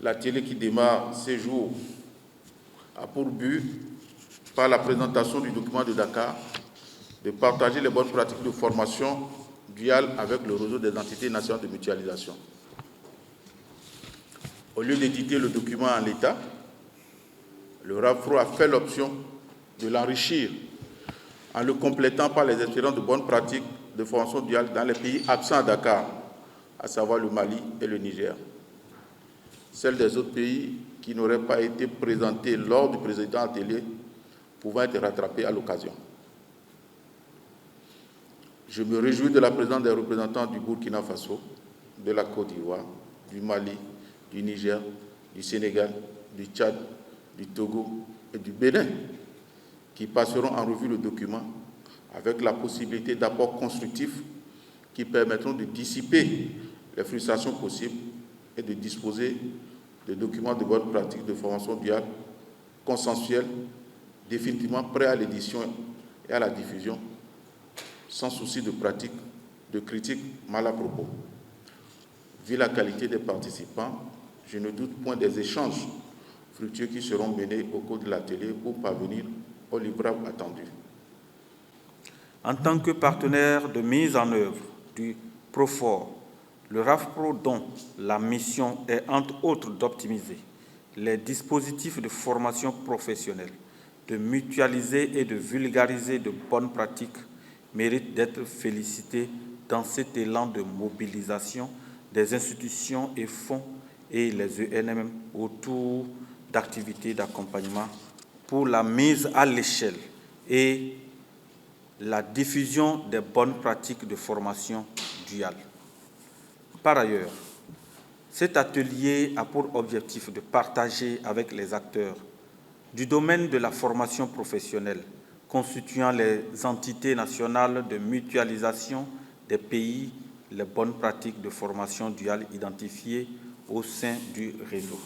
L'atelier qui démarre ces jours a pour but, par la présentation du document de Dakar, de partager les bonnes pratiques de formation duale avec le réseau des entités nationales de mutualisation. Au lieu d'éditer le document en l'état, le RAFPRO a fait l'option de l'enrichir en le complétant par les expériences de bonnes pratiques de formation duale dans les pays absents à Dakar, à savoir le Mali et le Niger. Celles des autres pays qui n'auraient pas été présentés lors du précédent atelier pouvant être rattrapées à l'occasion. Je me réjouis de la présence des représentants du Burkina Faso, de la Côte d'Ivoire, du Mali, du Niger, du Sénégal, du Tchad, du Togo et du Bénin, qui passeront en revue le document avec la possibilité d'apports constructifs qui permettront de dissiper les frustrations possibles et de disposer de documents de bonne pratique de formation duale consensuels, définitivement prêts à l'édition et à la diffusion, sans souci de pratique, de critique mal à propos. Vu la qualité des participants, je ne doute point des échanges fructueux qui seront menés au cours de l'atelier pour parvenir au livrable attendu. En tant que partenaire de mise en œuvre du PROFOR, le RAFPRO, dont la mission est entre autres d'optimiser les dispositifs de formation professionnelle, de mutualiser et de vulgariser de bonnes pratiques, mérite d'être félicité dans cet élan de mobilisation des institutions et fonds et les ENM autour d'activités d'accompagnement pour la mise à l'échelle et la diffusion des bonnes pratiques de formation duale. Par ailleurs, cet atelier a pour objectif de partager avec les acteurs du domaine de la formation professionnelle constituant les entités nationales de mutualisation des pays les bonnes pratiques de formation duale identifiées au sein du réseau.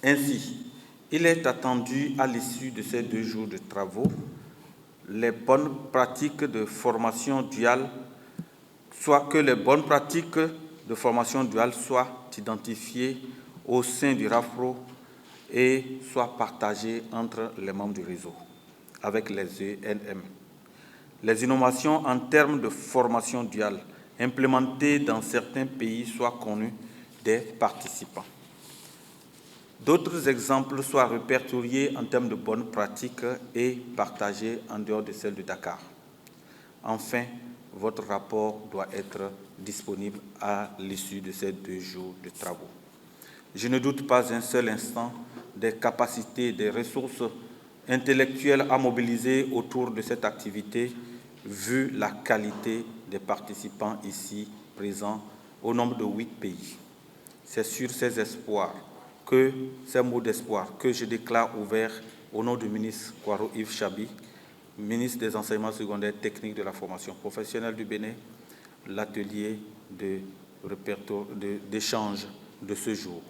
Ainsi, il est attendu à l'issue de ces 2 jours de travaux, les bonnes pratiques de formation duale, soit que les bonnes pratiques de formation duale soient identifiées au sein du RAFPRO et soient partagées entre les membres du réseau, avec les ENM. Les innovations en termes de formation duale implémentées dans certains pays soient connues des participants. D'autres exemples soient répertoriés en termes de bonnes pratiques et partagés en dehors de celles de Dakar. Enfin, votre rapport doit être disponible à l'issue de ces 2 jours de travaux. Je ne doute pas un seul instant des capacités, des ressources intellectuelles à mobiliser autour de cette activité, vu la qualité des participants ici présents au nombre de 8 pays. C'est sur ces espoirs, ces mots d'espoir que je déclare ouverts au nom du ministre Kouaro Yves Chabi, ministre des Enseignements secondaires techniques de la formation professionnelle du Bénin, l'atelier d'échange de ce jour.